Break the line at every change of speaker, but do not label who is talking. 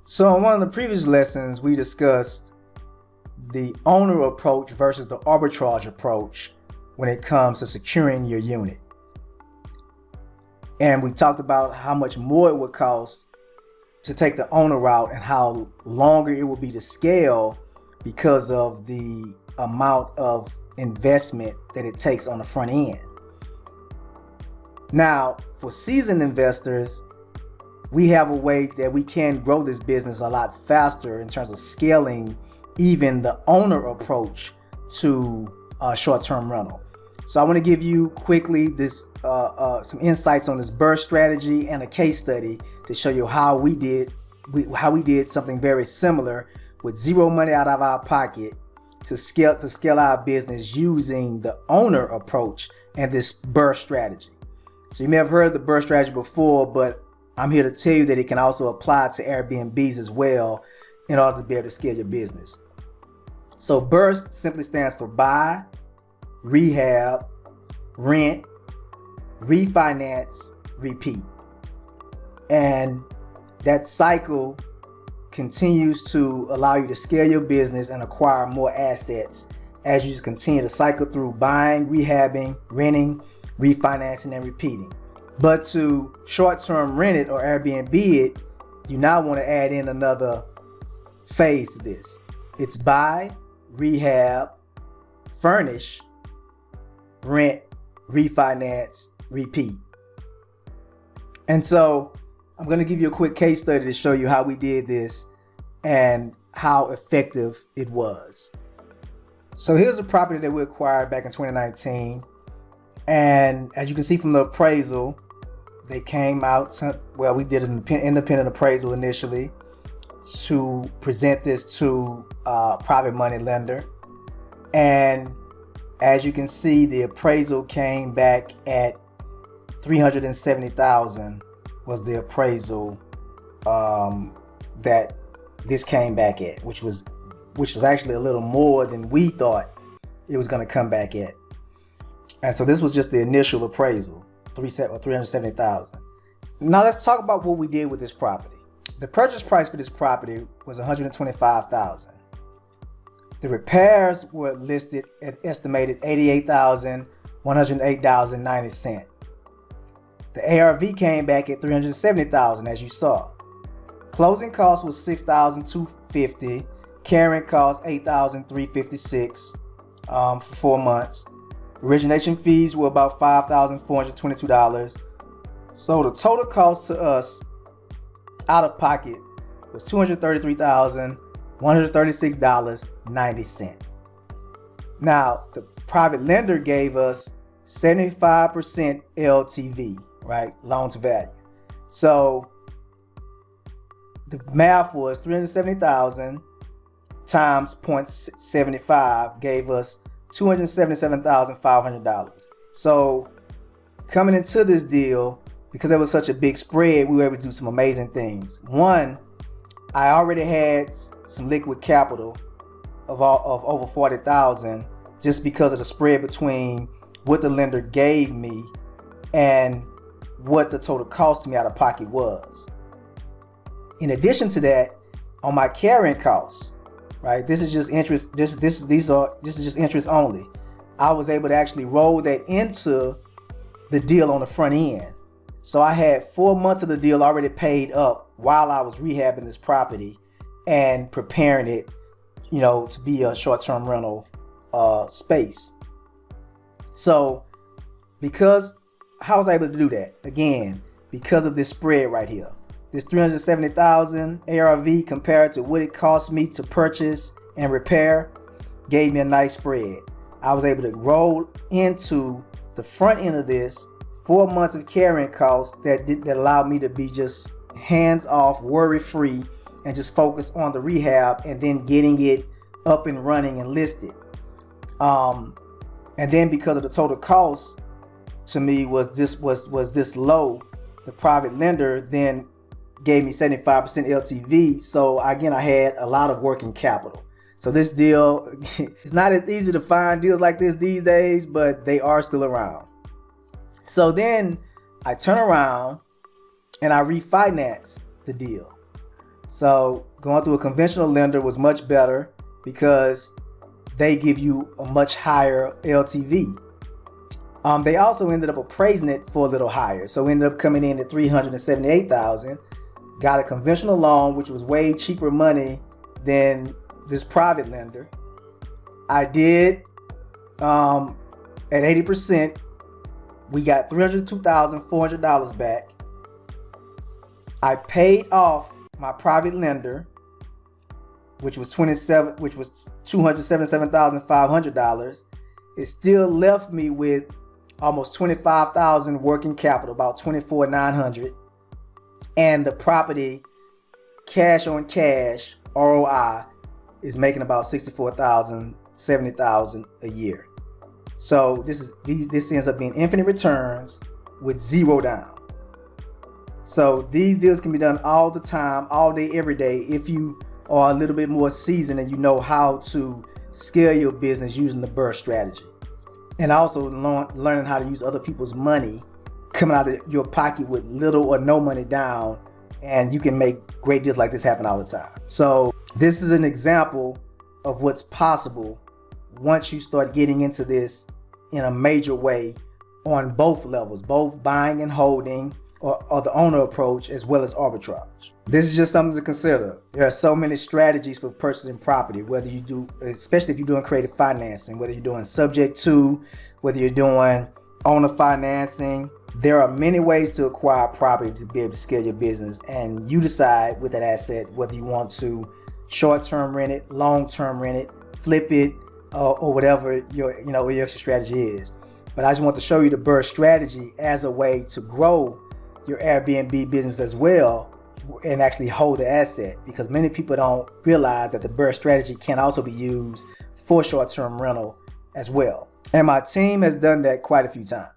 So in one of the previous lessons, we discussed the owner approach versus the arbitrage approach when it comes to securing your unit. And we talked about how much more it would cost to take the owner route and how longer it would be to scale because of the amount of investment that it takes on the front end. Now, for seasoned investors, we have a way that we can grow this business a lot faster in terms of scaling even the owner approach to short-term rental. So I want to give you quickly some insights on this BRRRR strategy and a case study to show you how we did something very similar with zero money out of our pocket to scale our business using the owner approach and this BRRRR strategy. So you may have heard the BRRRR strategy before, but I'm here to tell you that it can also apply to Airbnbs as well in order to be able to scale your business. So BRRRR simply stands for buy, rehab, rent, refinance, repeat. And that cycle continues to allow you to scale your business and acquire more assets as you just continue to cycle through buying, rehabbing, renting, refinancing, and repeating. But to short-term rent it or Airbnb it, you now want to add in another phase to this. It's buy, rehab, furnish, rent, refinance, repeat. And so I'm going to give you a quick case study to show you how we did this and how effective it was. So here's a property that we acquired back in 2019. And as you can see from the appraisal, they came out, well, we did an independent appraisal initially to present this to a private money lender. And as you can see, the appraisal came back at $370,000 was the appraisal that this came back at, which was actually a little more than we thought it was going to come back at. And so this was just the initial appraisal, $370,000. Now let's talk about what we did with this property. The purchase price for this property was $125,000. The repairs were listed at estimated $88,108.90. The ARV came back at $370,000, as you saw. Closing costs was $6,250. Carrying costs $8,356 for 4 months. Origination fees were about $5,422. So the total cost to us out of pocket was $233,136.90. Now, the private lender gave us 75% LTV, right? Loan to value. So the math was $370,000 times 0.75 gave us $277,500. So coming into this deal, because there was such a big spread, we were able to do some amazing things. One, I already had some liquid capital of over $40,000 just because of the spread between what the lender gave me and what the total cost to me out of pocket was. In addition to that, on my carrying costs, right? This is just interest. This is just interest only. I was able to actually roll that into the deal on the front end. So I had 4 months of the deal already paid up while I was rehabbing this property and preparing it, to be a short-term rental space. So how was I able to do that? Again, because of this spread right here. This $370,000 ARV compared to what it cost me to purchase and repair gave me a nice spread. I was able to roll into the front end of this 4 months of carrying costs that allowed me to be just hands off, worry free, and just focus on the rehab and then getting it up and running and listed. And then because of the total cost to me was this low, the private lender then gave me 75% LTV. So again, I had a lot of working capital. So this deal, it's not as easy to find deals like this these days, but they are still around. So then I turn around and I refinance the deal. So going through a conventional lender was much better because they give you a much higher LTV. They also ended up appraising it for a little higher. So ended up coming in at $378,000, got a conventional loan, which was way cheaper money than this private lender. I did, at 80%, we got $302,400 back. I paid off my private lender, which was $277,500. It still left me with almost $25,000 working capital, about $24,900, and the property cash on cash ROI is making about $64,000, $70,000 a year. So this ends up being infinite returns with zero down. So these deals can be done all the time, all day, every day, if you are a little bit more seasoned and you know how to scale your business using the BRRRR strategy. And also learning how to use other people's money coming out of your pocket with little or no money down, and you can make great deals like this happen all the time. So this is an example of what's possible once you start getting into this in a major way on both levels, both buying and holding, or the owner approach, as well as arbitrage. This is just something to consider. There are so many strategies for purchasing property, whether you do, especially if you're doing creative financing, whether you're doing subject to, whether you're doing owner financing. There are many ways to acquire property to be able to scale your business, and you decide with that asset whether you want to short-term rent it, long-term rent it, flip it, or whatever your strategy is. But I just want to show you the BRRRR strategy as a way to grow your Airbnb business as well and actually hold the asset, because many people don't realize that the BRRRR strategy can also be used for short-term rental as well. And my team has done that quite a few times.